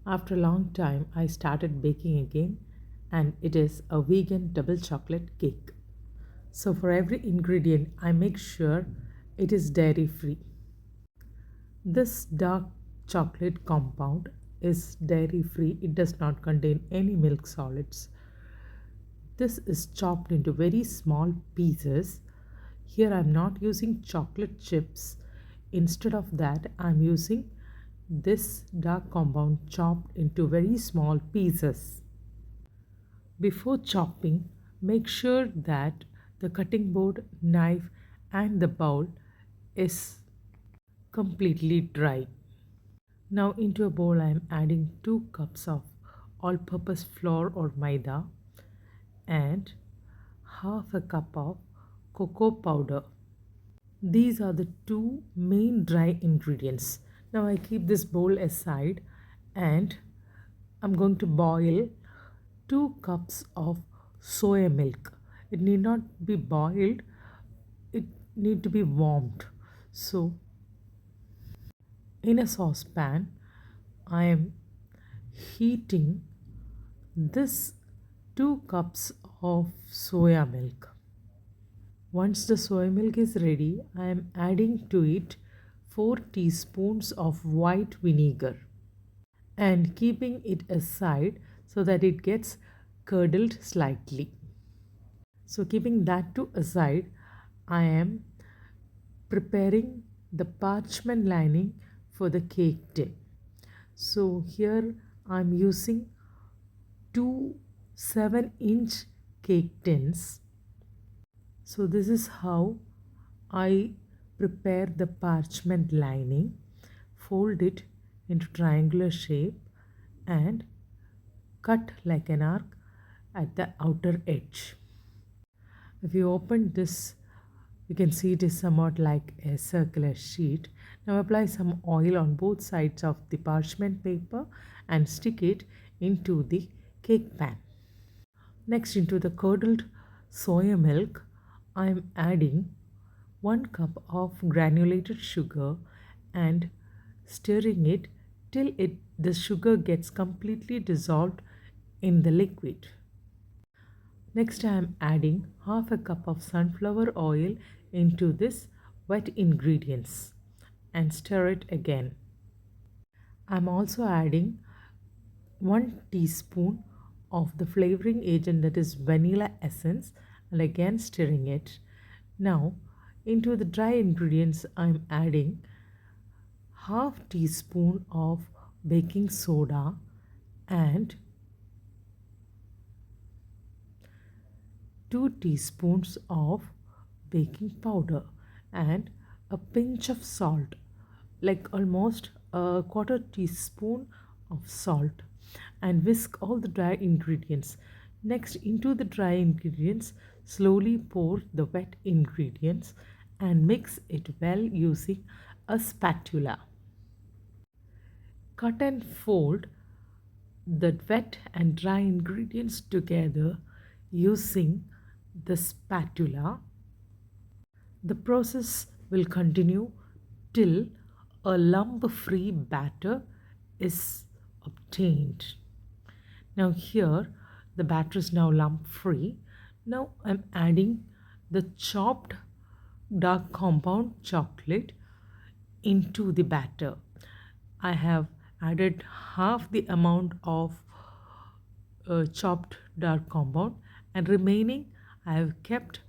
After a long time, I started baking again, and it is a vegan double chocolate cake. So, for every ingredient, I make sure it is dairy free. This dark chocolate compound is dairy free, it does not contain any milk solids. This is chopped into very small pieces. Here I'm not using chocolate chips. Instead of that, I'm using this dark compound chopped into very small pieces. Before chopping, make sure that the cutting board, knife, and the bowl is completely dry. Now into a bowl I am adding 2 cups of all-purpose flour or maida and half a cup of cocoa powder. These are the two main dry ingredients. Now I keep this bowl aside and I'm going to boil 2 cups of soya milk. It need not be boiled, it need to be warmed. So in a saucepan, I am heating this 2 cups of soya milk. Once the soy milk is ready, I am adding to it 4 teaspoons of white vinegar and keeping it aside so that it gets curdled slightly. So, keeping that to aside, I am preparing the parchment lining for the cake tin. So, here I am using two 7-inch cake tins. So, this is how I prepare the parchment lining, fold it into triangular shape and cut like an arc at the outer edge. If you open this, you can see it is somewhat like a circular sheet. Now apply some oil on both sides of the parchment paper and stick it into the cake pan. Next, into the curdled soya milk, I am adding 1 cup of granulated sugar and stirring it till the sugar gets completely dissolved in the liquid. Next, I am adding half a cup of sunflower oil into this wet ingredients and stir it again. I am also adding 1 teaspoon of the flavoring agent, that is vanilla essence, and again stirring it. Now into the dry ingredients I am adding half teaspoon of baking soda and 2 teaspoons of baking powder and a pinch of salt, like almost a quarter teaspoon of salt, and whisk all the dry ingredients. Next, into the dry ingredients, slowly pour the wet ingredients and mix it well using a spatula. Cut and fold the wet and dry ingredients together using the spatula. The process will continue till a lump-free batter is obtained. Now here the batter is now lump-free. Now I'm adding the chopped dark compound chocolate into the batter. I have added half the amount of chopped dark compound, and remaining I have kept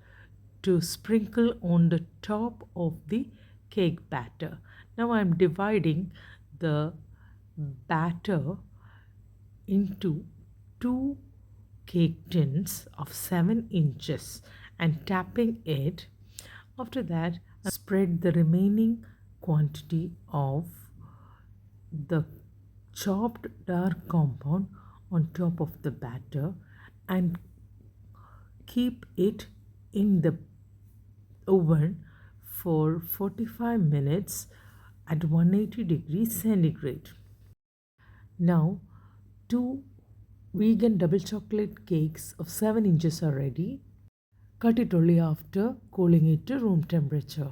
to sprinkle on the top of the cake batter. Now I am dividing the batter into 2 cake tins of 7 inches and tapping it. After that, I spread the remaining quantity of the chopped dark compound on top of the batter and keep it in the oven for 45 minutes at 180 degrees centigrade. Now 2 vegan double chocolate cakes of 7 inches are ready. Cut it only after cooling it to room temperature.